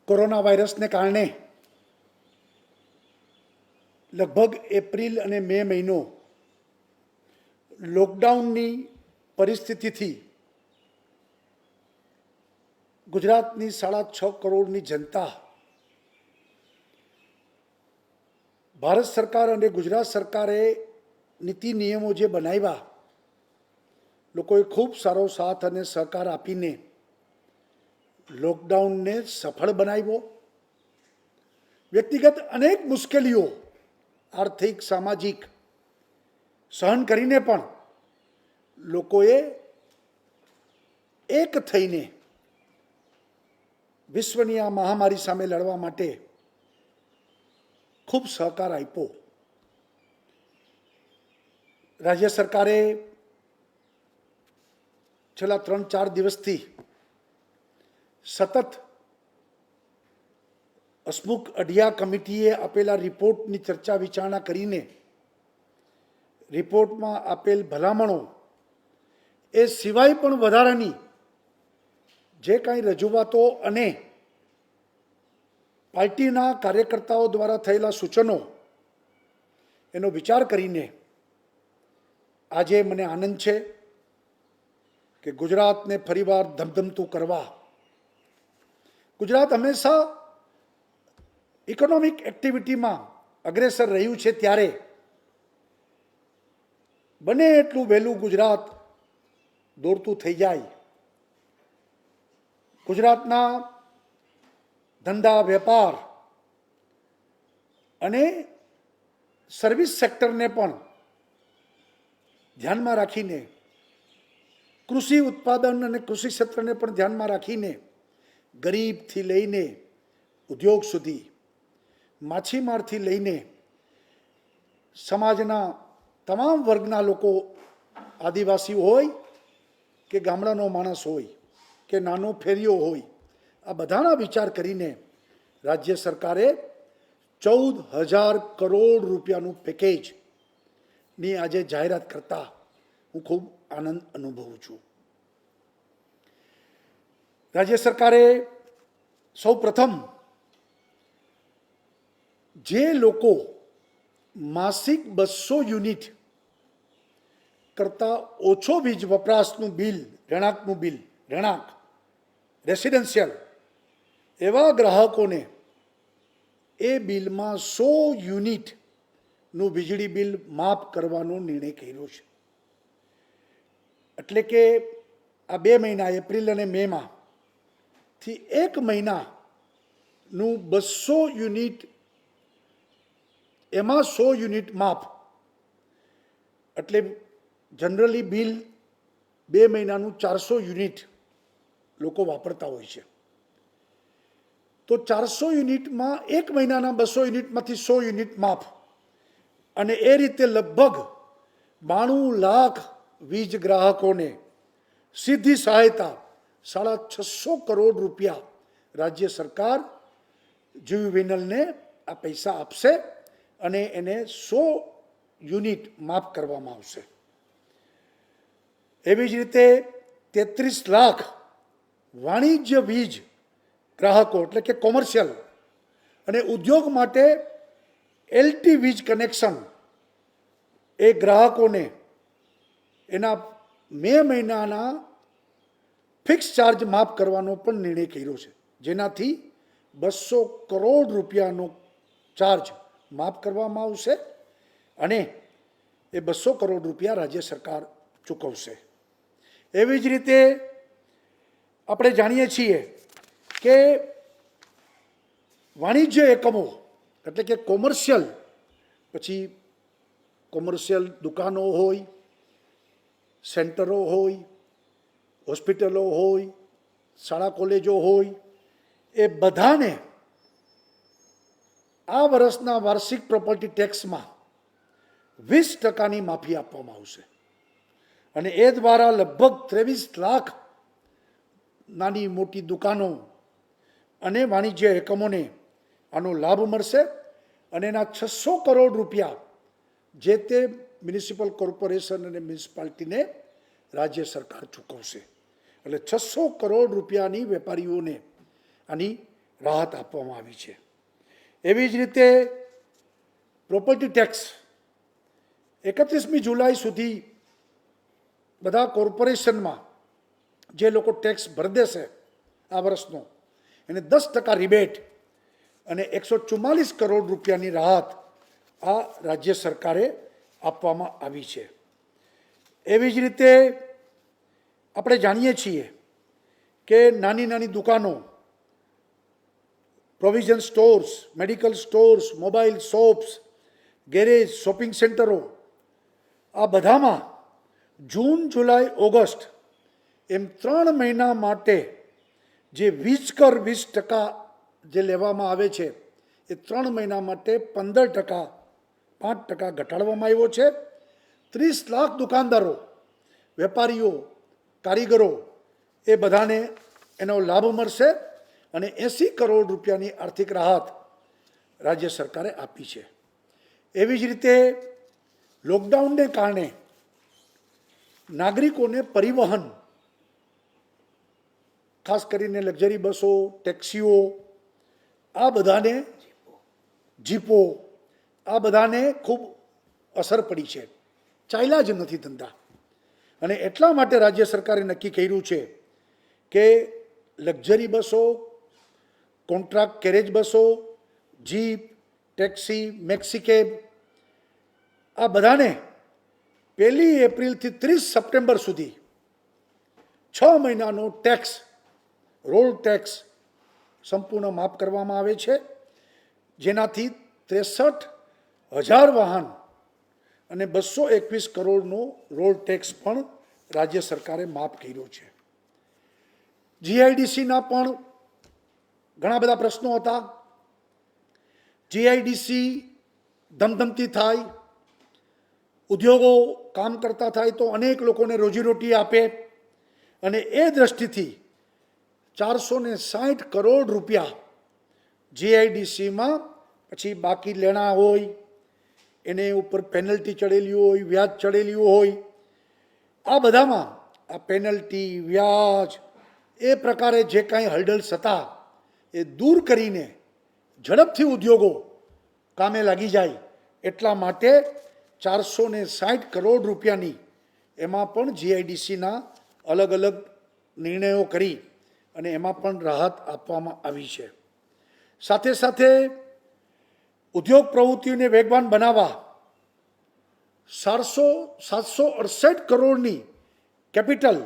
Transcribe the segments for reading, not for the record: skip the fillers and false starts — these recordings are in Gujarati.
કોરોના વાયરસને કારણે લગભગ એપ્રિલ અને મે મહિનો લોકડાઉનની પરિસ્થિતિથી ગુજરાતની 6.5 કરોડની જનતા ભારત સરકાર અને ગુજરાત સરકારે નીતિ નિયમો જે બનાવ્યા, લોકોએ ખૂબ સારો સાથ અને સહકાર આપીને લોકડાઉનને સફળ બનાવ્યો. વ્યક્તિગત અનેક મુશ્કેલીઓ આર્થિક સામાજિક સહન કરીને પણ લોકોએ એક થઈને વિશ્વની આ મહામારી સામે લડવા માટે ખૂબ સહકાર આપ્યો. રાજ્ય સરકારે છેલ્લા 3-4 દિવસથી સતત હસમુખ અઢિયા કમિટીએ આપેલા રિપોર્ટની ચર્ચા વિચારણા કરીને રિપોર્ટમાં આપેલ ભલામણો એ સિવાય પણ વધારાની જે કાંઈ રજૂઆતો અને પાર્ટીના કાર્યકર્તાઓ દ્વારા થયેલા સૂચનો એનો વિચાર કરીને આજે મને આનંદ છે કે ગુજરાતને ફરીવાર ધમધમતું કરવા, ગુજરાત હંમેશા ઇકોનોમિક એક્ટિવિટીમાં અગ્રેસર રહ્યું છે, ત્યારે બને એટલું વહેલું ગુજરાત દોડતું થઈ જાય. ગુજરાતના ધંધા વેપાર અને સર્વિસ સેક્ટરને પણ ધ્યાનમાં રાખીને, કૃષિ ઉત્પાદન અને કૃષિ ક્ષેત્રને પણ ધ્યાનમાં રાખીને ગરીબથી લઈને ઉદ્યોગ સુધી, માછીમારથી લઈને સમાજના તમામ વર્ગના લોકો, આદિવાસી હોય કે ગામડાનો માણસ હોય કે નાનો ફેરિયો હોય, આ બધાના વિચાર કરીને રાજ્ય સરકારે 14,000 કરોડ રૂપિયાનું પેકેજની આજે જાહેરાત કરતા હું ખૂબ આનંદ અનુભવું છું. રાજ્ય સરકારે સૌ પ્રથમ જે લોકો માસિક 200 યુનિટ કરતાં ઓછો વીજ વપરાશનું બિલ, રહેણાંક રેસિડેન્શિયલ, એવા ગ્રાહકોને એ બિલમાં 100 યુનિટનું વીજળી બિલ માફ કરવાનો નિર્ણય કર્યો છે. એટલે કે આ 2 મહિના એપ્રિલ અને મેમાં થી 1 મહિનાનું 200 યુનિટ, એમાં 100 યુનિટ માફ. એટલે જનરલી બિલ 2 મહિનાનું 400 યુનિટ લોકો વાપરતા હોય છે. તો 400 યુનિટમાં 1 મહિનાના 200 યુનિટમાંથી 100 યુનિટ માફ, અને એ રીતે લગભગ 92 લાખ વીજ ગ્રાહકોને સીધી સહાયતા 650 કરોડ રૂપિયા રાજ્ય સરકાર જીવીવીએનએલને આ પૈસા આપશે અને એને 100 યુનિટ માફ કરવામાં આવશે. એવી જ રીતે 33 લાખ વાણિજ્ય વીજ ગ્રાહકો, એટલે કે કોમર્શિયલ અને ઉદ્યોગ માટે એલટી વીજ કનેક્શન, એ ગ્રાહકોને એના મે મહિનાના ફિક્સ ચાર્જ માફ કરવાનો પણ નિર્ણય કર્યો છે, જેનાથી 200 કરોડ રૂપિયાનો ચાર્જ માફ કરવામાં આવશે અને એ 200 કરોડ રૂપિયા રાજ્ય સરકાર ચૂકવશે. એવી જ રીતે આપણે જાણીએ છીએ કે વાણિજ્ય એકમો, એટલે કે કોમર્શિયલ, પછી કોમર્શિયલ દુકાનો હોય, સેન્ટરો હોય, હોસ્પિટલો હોય, શાળા કોલેજો હોય, એ બધાને આ વર્ષના વાર્ષિક પ્રોપર્ટી ટેક્સમાં 20% માફી આપવામાં આવશે. અને એ દ્વારા લગભગ 23 લાખ નાની મોટી દુકાનો અને વાણિજ્ય એકમોને આનો લાભ મળશે અને એના 600 કરોડ રૂપિયા જે તે મ્યુનિસિપલ કોર્પોરેશન અને મ્યુનિસિપાલિટીને રાજ્ય સરકાર ચૂકવશે. એટલે 600 કરોડ રૂપિયાની વેપારીઓને આની રાહત આપવામાં આવી છે. એવી જ રીતે પ્રોપર્ટી ટેક્સ 31મી જુલાઈ સુધી બધા કોર્પોરેશનમાં જે લોકો ટેક્સ ભરી દેશે આ વર્ષનો એને 10% રિબેટ અને 144 કરોડ રૂપિયાની રાહત આ રાજ્ય સરકારે આપવામાં આવી છે. એવી જ રીતે આપણે જાણીએ છીએ કે નાની નાની દુકાનો, provision stores, medical stores, mobile shops, garage, shopping સેન્ટરો, આ બધામાં જૂન, જુલાઈ, ઓગસ્ટ એમ 3 મહિના માટે જે વીજ કર 20% જે લેવામાં આવે છે એ 3 મહિના માટે 15%, 5% ઘટાડવામાં આવ્યો છે. 30 લાખ દુકાનદારો, વેપારીઓ, કારીગરો એ બધાને એનો લાભ મળશે અને 80 કરોડ રૂપિયાની આર્થિક રાહત રાજ્ય સરકારે આપી છે. એવી જ રીતે લોકડાઉનને કારણે નાગરિકોને પરિવહન, ખાસ કરીને લક્ઝરી બસો, ટેક્સીઓ, આ બધાને, જીપો, આ બધાને ખૂબ અસર પડી છે. ચાલ્યા જ નથી ધંધા. અને એટલા માટે રાજ્ય સરકારે નક્કી કર્યું છે કે લક્ઝરી બસો, કોન્ટ્રાક્ટ કેરેજ બસો, જીપ, ટેક્સી, મેક્સી કેબ, આ બધાને 1 એપ્રિલથી 30 સપ્ટેમ્બર સુધી 6 મહિનાનો ટેક્સ, રોડ ટેક્સ સંપૂર્ણ માફ કરવામાં આવે છે, જેનાથી 63,000 વાહન અને 221 કરોડનો રોડ ટેક્સ પણ રાજ્ય સરકારે માફ કર્યો છે. જીઆઈડીસીના પણ ઘણા બધા પ્રશ્નો હતા. જીઆઈડીસી ધમધમતી થાય, ઉદ્યોગો કામ કરતા થાય તો અનેક લોકોને રોજીરોટી આપે અને એ દ્રષ્ટિથી 460 કરોડ રૂપિયા જીઆઈડીસીમાં પછી બાકી લેણા હોય, એને ઉપર પેનલ્ટી ચડેલી હોય, વ્યાજ ચડેલી હોય, આ બધામાં આ પેનલ્ટી, વ્યાજ એ પ્રકારે જે કાંઈ હર્ડલ્સ હતા એ દૂર કરીને ઝડપથી ઉદ્યોગો કામે લાગી જાય એટલા માટે 460 કરોડ રૂપિયાની એમાં પણ જીઆઈડીસીના અલગ અલગ નિર્ણયો કરી અને એમાં પણ રાહત આપવામાં આવી છે. સાથે સાથે ઉદ્યોગ પ્રવૃત્તિઓને વેગવાન બનાવવા 768 કરોડની કેપિટલ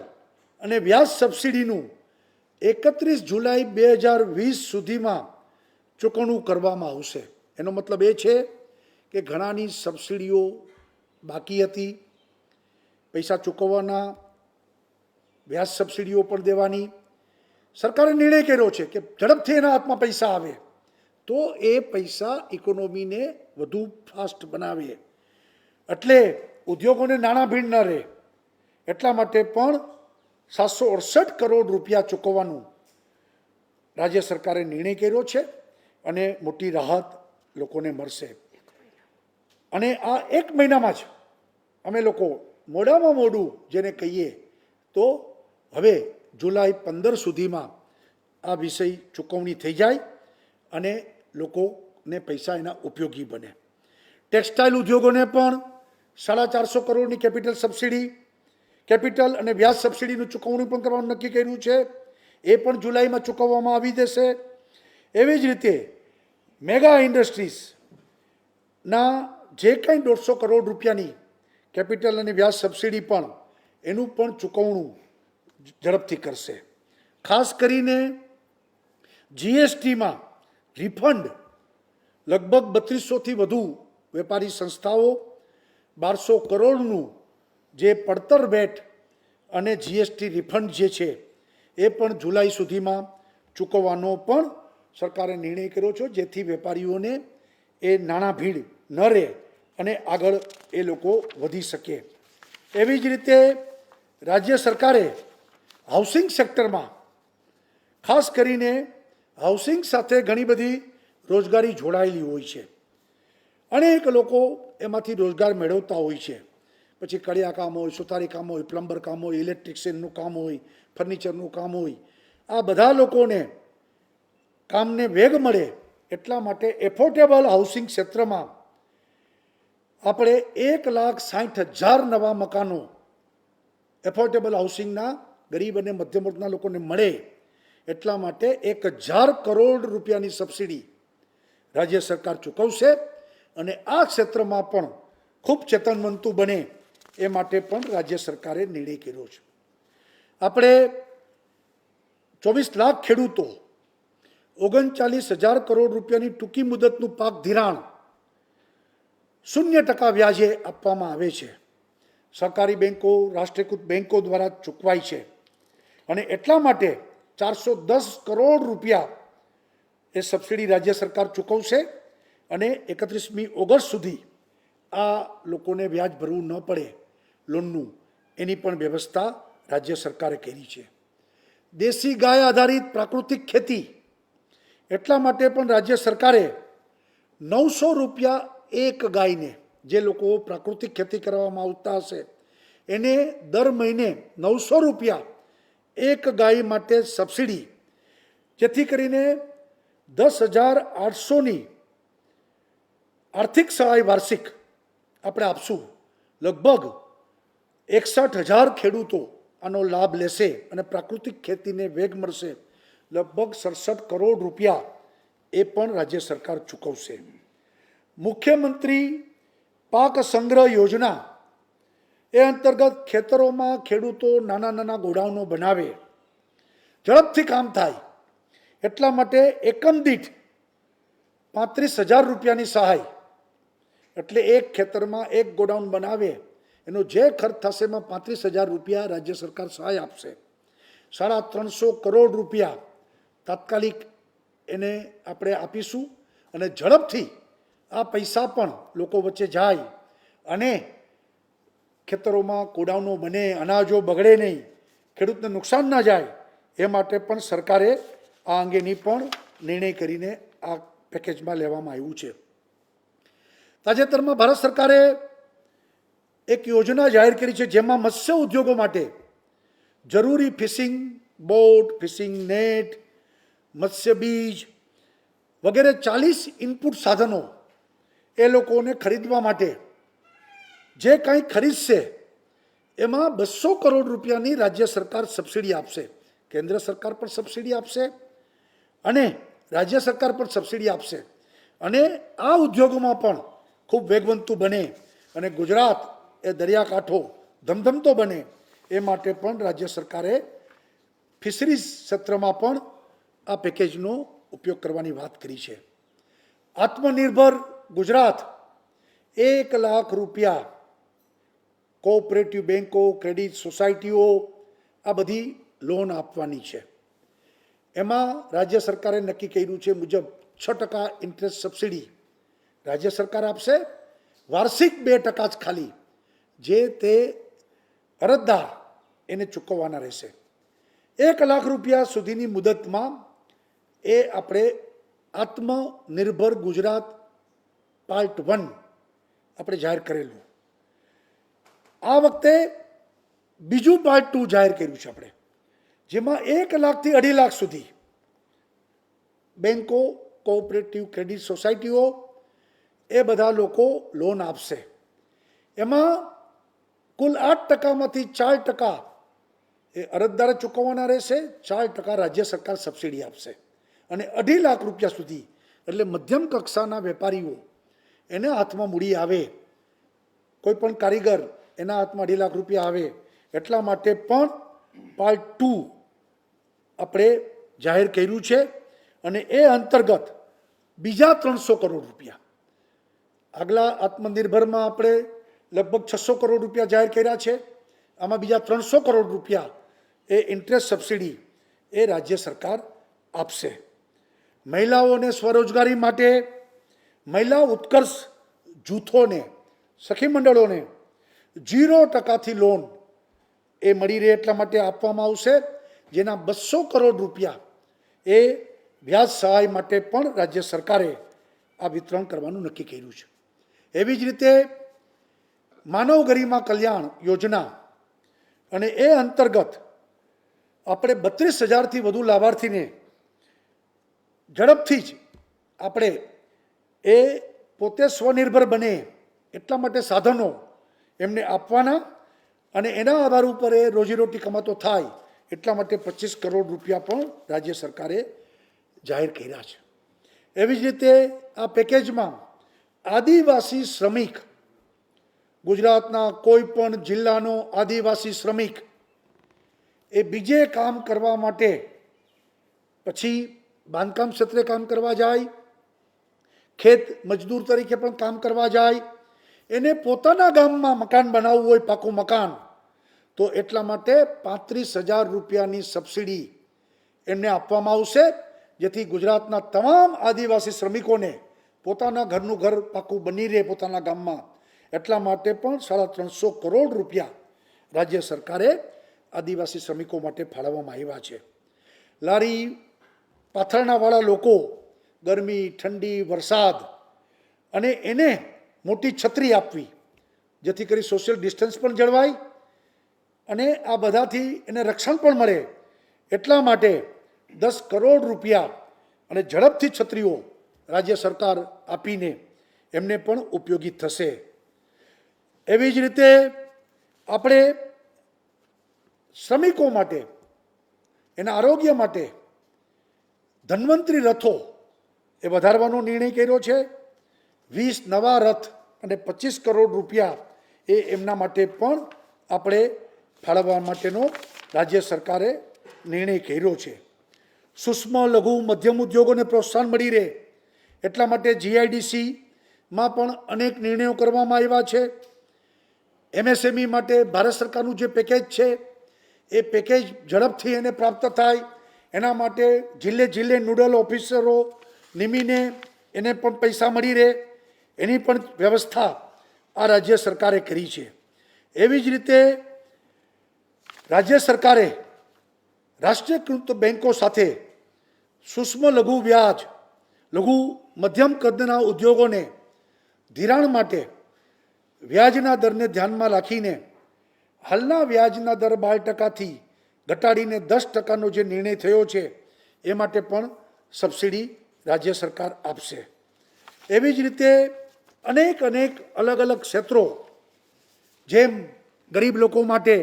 અને વ્યાજ સબસિડીનું 31 જુલાઈ 2020 સુધીમાં ચૂકવણું કરવામાં આવશે. એનો મતલબ એ છે કે ઘણાની સબસિડીઓ બાકી હતી, પૈસા ચૂકવવાના, વ્યાજ સબસિડીઓ પણ દેવાની. સરકારે નિર્ણય કર્યો છે કે ઝડપથી એના હાથમાં પૈસા આવે તો એ પૈસા ઇકોનોમીને વધુ ફાસ્ટ બનાવે, એટલે ઉદ્યોગોને નાણાં ભીડ ન રહે એટલા માટે પણ 768 કરોડ રૂપિયા ચૂકવવાનું રાજ્ય સરકારે નિર્ણય કર્યો છે અને મોટી રાહત લોકોને મળશે. અને આ 1 મહિનામાં જ અમે લોકો મોડામાં મોડું જેને કહીએ તો હવે જુલાઈ 15 સુધીમાં આ વિષય ચૂકવણી થઈ જાય અને લોકોને પૈસા એના ઉપયોગી બને. ટેક્સટાઇલ ઉદ્યોગોને પણ 450 કરોડની કેપિટલ અને વ્યાજ સબસિડીનું ચૂકવણી પણ કરવાનું નક્કી કર્યું છે. એ પણ જુલાઈમાં ચૂકવવામાં આવી જશે. એવી જ રીતે મેગા ઇન્ડસ્ટ્રીઝના જે કંઈ 150 કરોડ રૂપિયાની કેપિટલ અને વ્યાજ સબસિડી પણ એનું પણ ચૂકવણું ઝડપથી કરશે. ખાસ કરીને જીએસટીમાં રિફંડ લગભગ 3200થી વધુ વેપારી સંસ્થાઓ 1200 કરોડનું જે પડતર વેટ અને જીએસટી રિફંડ જે છે એ પણ જુલાઈ સુધીમાં ચૂકવવાનો પણ સરકારે નિર્ણય કર્યો છે, જેથી વેપારીઓને એ નાણાં ભીડ ન રહે અને આગળ એ લોકો વધી શકે. એવી જ રીતે રાજ્ય સરકારે હાઉસિંગ સેક્ટરમાં ખાસ કરીને હાઉસિંગ સાથે ઘણી બધી રોજગારી જોડાયેલી હોય છે. અનેક લોકો એમાંથી રોજગાર મેળવતા હોય છે. પછી કડિયા કામ હોય, સુતારી કામ હોય, પ્લમ્બર કામ હોય, ઇલેક્ટ્રિશિયનનું કામ હોય, ફર્નિચરનું કામ હોય, આ બધા લોકોને કામને વેગ મળે એટલા માટે એફોર્ડેબલ હાઉસિંગ ક્ષેત્રમાં આપણે 1,60,000 નવા મકાનો એફોર્ડેબલ હાઉસિંગના ગરીબ અને મધ્યમ વર્ગના લોકોને મળે એટલા માટે 1,000 કરોડ રૂપિયાની સબસિડી રાજ્ય સરકાર ચૂકવશે અને આ ક્ષેત્રમાં પણ ખૂબ ચેતનવંતુ બને એ માટે પણ રાજ્ય સરકારે નિર્ણય કર્યો છે. આપણે 24 લાખ ખેડૂતો 39,000 કરોડ રૂપિયાની ટૂંકી મુદતનું પાક ધિરાણ 0% વ્યાજે આપવામાં આવે છે. સહકારી બેન્કો, રાષ્ટ્રીયકૃત બેન્કો દ્વારા ચૂકવાય છે અને એટલા માટે 410 કરોડ રૂપિયા એ સબસિડી રાજ્ય સરકાર ચૂકવશે અને 31મી ઓગસ્ટ સુધી આ લોકોને વ્યાજ ભરવું ન પડે લોનનું, એની પણ વ્યવસ્થા રાજ્ય સરકારે કરી છે. દેશી ગાય આધારિત પ્રાકૃતિક ખેતી એટલા માટે પણ રાજ્ય સરકારે 900 રૂપિયા એક ગાયને, જે લોકો પ્રાકૃતિક ખેતી કરવામાં આવતા હશે એને દર મહિને 900 રૂપિયા એક ગાય માટે સબસિડી, જેથી કરીને 10,800ની આર્થિક સહાય વાર્ષિક આપણે આપશું. લગભગ 61,000 ખેડૂતો આનો લાભ લેશે અને પ્રાકૃતિક ખેતીને વેગ મળશે. લગભગ 67 કરોડ રૂપિયા એ પણ રાજ્ય સરકાર ચૂકવશે. મુખ્યમંત્રી પાક સંગ્રહ યોજના એ અંતર્ગત ખેતરોમાં ખેડૂતો નાના નાના ગોડાઉનો બનાવે, ઝડપથી કામ થાય એટલા માટે એકમ દીઠ 35,000 રૂપિયાની સહાય, એટલે એક ખેતરમાં એક ગોડાઉન બનાવે એનો જે ખર્ચ થશે એમાં 35,000 રૂપિયા રાજ્ય સરકાર સહાય આપશે. 350 કરોડ રૂપિયા તાત્કાલિક એને આપણે આપીશું અને ઝડપથી આ પૈસા પણ લોકો વચ્ચે જાય અને ખેતરોમાં ગોડાઉનો બને, અનાજો બગડે નહીં, ખેડૂતને નુકસાન ના જાય એ માટે પણ સરકારે આ અંગેની પણ નિર્ણય કરીને આ પેકેજમાં લેવામાં આવ્યું છે. તાજેતરમાં ભારત સરકારે એક યોજના જાહેર કરી છે જેમાં મત્સ્ય ઉદ્યોગો માટે જરૂરી ફિશિંગ બોટ, ફિશિંગ નેટ, મત્સ્ય બીજ વગેરે 40 ઇનપુટ સાધનો એ લોકોને ખરીદવા માટે જે કંઈ ખરીદશે એમાં 200 કરોડ રૂપિયાની રાજ્ય સરકાર સબસિડી આપશે. કેન્દ્ર સરકાર પણ સબસિડી આપશે અને રાજ્ય સરકાર પણ સબસિડી આપશે અને આ ઉદ્યોગોમાં પણ ખૂબ વેગવંતુ બને અને ગુજરાત એ દરિયાકાંઠો ધમધમતો બને એ માટે પણ રાજ્ય સરકારે ફિશરીઝ ક્ષેત્રમાં પણ આ પેકેજનો ઉપયોગ કરવાની વાત કરી છે. આત્મનિર્ભર ગુજરાત 1 લાખ રૂપિયા કોઓપરેટિવ બેન્કો, ક્રેડિટ સોસાયટીઓ આ બધી લોન આપવાની છે. એમાં રાજ્ય સરકારે નક્કી કર્યું છે મુજબ 6% ઇન્ટરેસ્ટ સબસિડી રાજ્ય સરકાર આપશે, વાર્ષિક 2% જ ખાલી જે તે અરજદાર એને ચૂકવવાના રહેશે. 1 લાખ રૂપિયા સુધીની મુદતમાં એ આપણે આત્મનિર્ભર ગુજરાત પાર્ટ 1 આપણે જાહેર કરેલું. આ વખતે બીજું પાર્ટ 2 જાહેર કર્યું છે આપણે, જેમાં 1 લાખથી 2.5 લાખ સુધી બેન્કો, કોઓપરેટિવ ક્રેડિટ સોસાયટીઓ એ બધા લોકો લોન આપશે. એમાં કુલ 8%માંથી 4% એ અરજદારે ચૂકવવાના રહેશે, 4% રાજ્ય સરકાર સબસિડી આપશે અને 2.5 લાખ રૂપિયા સુધી એટલે મધ્યમ કક્ષાના વેપારીઓ એને હાથમાં મૂડી આવે, કોઈ પણ કારીગર એના હાથમાં 2.5 લાખ રૂપિયા આવે એટલા માટે પણ પાર્ટ 2 આપણે જાહેર કર્યું છે અને એ અંતર્ગત બીજા 300 કરોડ રૂપિયા, આગલા આત્મનિર્ભરમાં આપણે લગભગ 600 કરોડ રૂપિયા જાહેર કર્યા છે, આમાં બીજા 300 કરોડ રૂપિયા એ ઇન્ટરેસ્ટ સબસિડી એ રાજ્ય સરકાર આપશે. મહિલાઓને સ્વરોજગારી માટે મહિલા ઉત્કર્ષ જૂથોને, સખી મંડળોને 0%થી લોન એ મળી રહે એટલા માટે આપવામાં આવશે, જેના 200 કરોડ રૂપિયા એ વ્યાજ સહાય માટે પણ રાજ્ય સરકારે આ વિતરણ કરવાનું નક્કી કર્યું છે. એવી જ રીતે માનવ ગરિમા કલ્યાણ યોજના અને એ અંતર્ગત આપણે 32,000થી વધુ લાભાર્થીને ઝડપથી જ આપણે એ પોતે સ્વનિર્ભર બને એટલા માટે સાધનો એમને આપવાના અને એના આધાર ઉપર એ રોજીરોટી કમાતો થાય એટલા માટે 25 કરોડ રૂપિયા પણ રાજ્ય સરકારે જાહેર કર્યા છે. એવી જ રીતે આ પેકેજમાં આદિવાસી શ્રમિક, ગુજરાતના કોઈ પણ જિલ્લાનો આદિવાસી શ્રમિક એ બીજે કામ કરવા માટે, પછી બાંધકામ ક્ષેત્રે કામ કરવા જાય, ખેત મજદૂર તરીકે પણ કામ કરવા જાય, એને પોતાના ગામમાં મકાન બનાવવું હોય, પાકું મકાન, તો એટલા માટે 35,000 રૂપિયાની સબસિડી એમને આપવામાં આવશે, જેથી ગુજરાતના તમામ આદિવાસી શ્રમિકોને પોતાના ઘરનું ઘર પાકું બની રહે પોતાના ગામમાં. એટલા માટે પણ 350 કરોડ રૂપિયા રાજ્ય સરકારે આદિવાસી શ્રમિકો માટે ફાળવવામાં આવ્યા છે. લારી પાથરણાવાળા લોકો ગરમી, ઠંડી, વરસાદ અને એને મોટી છત્રી આપવી, જેથી કરી સોશિયલ ડિસ્ટન્સ પણ જળવાય અને આ બધાથી એને રક્ષણ પણ મળે. એટલા માટે 10 કરોડ રૂપિયા અને ઝડપથી છત્રીઓ રાજ્ય સરકાર આપીને એમને પણ ઉપયોગી થશે. એવી જ રીતે આપણે શ્રમિકો માટે, એના આરોગ્ય માટે ધન્વંતરી રથો એ વધારવાનો નિર્ણય કર્યો છે. 20 નવા રથ અને 25 કરોડ રૂપિયા એ એમના માટે પણ આપણે ફાળવવા માટેનો રાજ્ય સરકારે નિર્ણય કર્યો છે. સૂક્ષ્મ, લઘુ, મધ્યમ ઉદ્યોગોને પ્રોત્સાહન મળી રહે એટલા માટે GIDCમાં પણ અનેક નિર્ણયો કરવામાં આવ્યા છે. MSME માટે ભારત સરકારનું જે પેકેજ છે એ પેકેજ ઝડપથી એને પ્રાપ્ત થાય એના માટે જિલ્લે જિલ્લે નોડલ ઓફિસરો નિમીને એને પણ પૈસા મળી રહે એની પણ વ્યવસ્થા આ રાજ્ય સરકારે કરી છે. એવી જ રીતે રાજ્ય સરકારે રાષ્ટ્રીયકૃત બેન્કો સાથે સૂક્ષ્મ લઘુ વ્યાજ, લઘુ મધ્યમ કદના ઉદ્યોગોને ધિરાણ માટે વ્યાજના દરને ધ્યાનમાં રાખીને હાલના વ્યાજના દર 12%થી ઘટાડીને 10%નો જે નિર્ણય થયો છે એ માટે પણ સબસિડી રાજ્ય સરકાર આપશે. એવી જ રીતે અનેક અલગ અલગ ક્ષેત્રો, જેમ ગરીબ લોકો માટે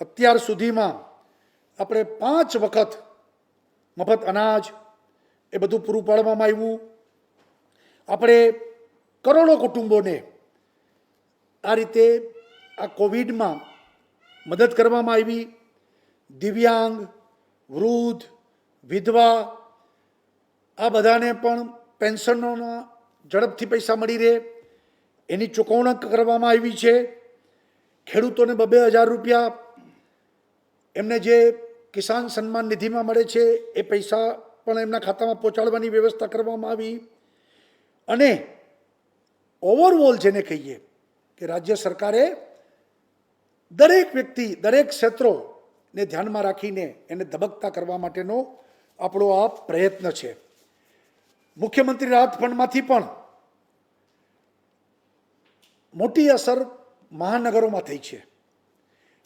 અત્યાર સુધીમાં આપણે 5 વખત મફત અનાજ એ બધું પૂરું પાડવામાં આવ્યું. આપણે કરોડો કુટુંબોને આ રીતે આ કોવિડમાં મદદ કરવામાં આવી. દિવ્યાંગ, વૃદ્ધ, વિધવા આ બધાને પણ પેન્શનોના ઝડપથી પૈસા મળી રહે એની ચૂકવણી કરવામાં આવી છે. ખેડૂતોને 2,000 રૂપિયા એમને જે કિસાન સન્માન નિધિમાં મળે છે એ પૈસા પણ એમના ખાતામાં પહોંચાડવાની વ્યવસ્થા કરવામાં આવી. અને ઓવરઓલ જેને કહીએ કે રાજ્ય સરકારે દરેક વ્યક્તિ, દરેક ક્ષેત્રોને ધ્યાનમાં રાખીને એને ધબકતા કરવા માટેનો આપણો આ પ્રયત્ન છે. મુખ્યમંત્રી રાહત ફંડમાંથી પણ મોટી અસર મહાનગરોમાં થઈ છે.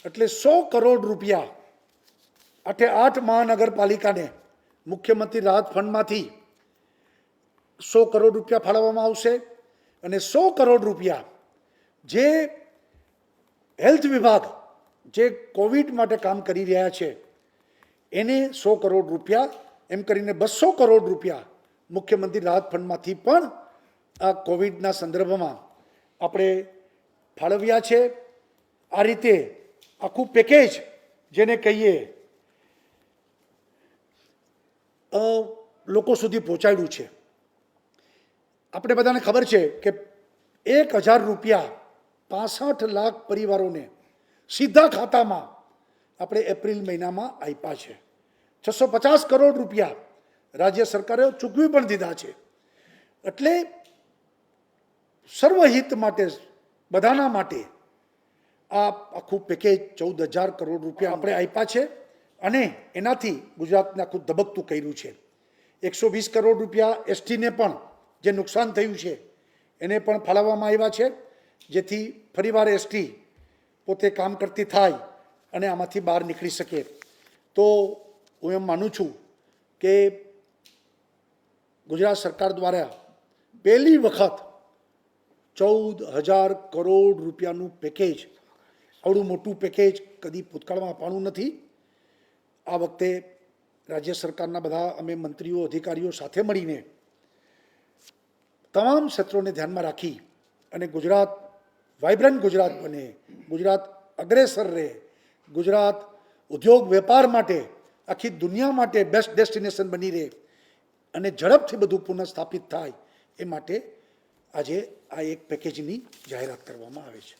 એટલે 100 કરોડ રૂપિયા 8 મહાનગરપાલિકાને મુખ્યમંત્રી રાહત ફંડમાંથી 100 કરોડ રૂપિયા ફાળવવામાં આવશે. અને 100 કરોડ રૂપિયા જે હેલ્થ વિભાગ જે કોવિડ માટે કામ કરી રહ્યા છે એને 100 કરોડ રૂપિયા, એમ કરીને 200 કરોડ રૂપિયા મુખ્યમંત્રી રાહત ફંડમાંથી પણ આ કોવિડના સંદર્ભમાં આપણે ફાળવ્યા છે. આ રીતે આખું પેકેજ જેને કહીએ લોકો સુધી પહોંચાડ્યું છે. આપણે બધાને ખબર છે કે 1,000 રૂપિયા 65 લાખ પરિવારોને સીધા ખાતામાં આપણે એપ્રિલ મહિનામાં આપ્યા છે. 650 કરોડ રૂપિયા રાજ્ય સરકારે ચૂકવી પણ દીધા છે. એટલે સર્વહિત માટે, બધાના માટે આ આખું પેકેજ 14,000 કરોડ રૂપિયા આપણે આપ્યા છે અને એનાથી ગુજરાતને આખું ધબકતું કર્યું છે. 120 કરોડ રૂપિયા એસટીને પણ જે નુકસાન થયું છે એને પણ ફાળવવામાં આવ્યા છે, જેથી ફરીવાર એસટી પોતે કામ કરતી થાય અને આમાંથી બહાર નીકળી શકે. તો હું એમ માનું છું કે ગુજરાત સરકાર દ્વારા પહેલી વખત 14,000 કરોડ રૂપિયાનું પેકેજ, આવડું મોટું પેકેજ કદી ભૂતકાળમાં અપાણું નથી. આ વખતે રાજ્ય સરકારના બધા અમે મંત્રીઓ અધિકારીઓ સાથે મળીને તમામ ક્ષેત્રોને ધ્યાનમાં રાખી અને ગુજરાત વાઇબ્રન્ટ ગુજરાત બને, ગુજરાત અગ્રેસર રહે, ગુજરાત ઉદ્યોગ વેપાર માટે આખી દુનિયા માટે બેસ્ટ ડેસ્ટિનેશન બની રહે અને ઝડપથી બધું પુનઃસ્થાપિત થાય એ માટે આજે આ એક પેકેજની જાહેરાત કરવામાં આવે છે.